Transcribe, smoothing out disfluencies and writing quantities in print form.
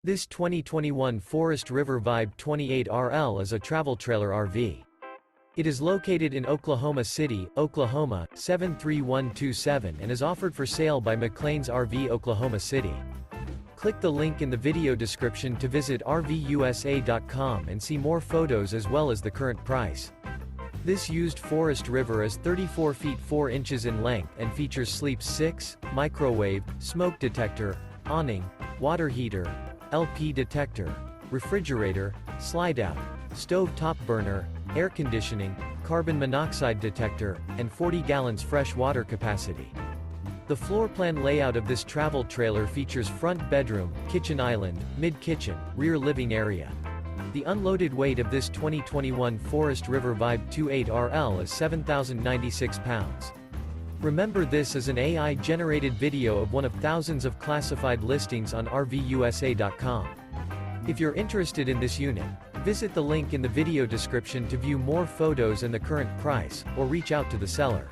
This 2021 Forest River Vibe 28RL is a travel trailer RV. It is located in Oklahoma City, Oklahoma, 73127 and is offered for sale by McClain's RV Oklahoma City. Click the link in the video description to visit RVUSA.com and see more photos as well as the current price. This used Forest River is 34 feet 4 inches in length and features sleep 6, microwave, smoke detector, awning, water heater, LP detector, refrigerator, slide-out, stove top burner, air conditioning, carbon monoxide detector, and 40 gallons fresh water capacity. The floor plan layout of this travel trailer features front bedroom, kitchen island, mid-kitchen, rear living area. The unloaded weight of this 2021 Forest River Vibe 28RL is 7,096 pounds. Remember, this is an AI-generated video of one of thousands of classified listings on RVUSA.com. If you're interested in this unit, visit the link in the video description to view more photos and the current price, or reach out to the seller.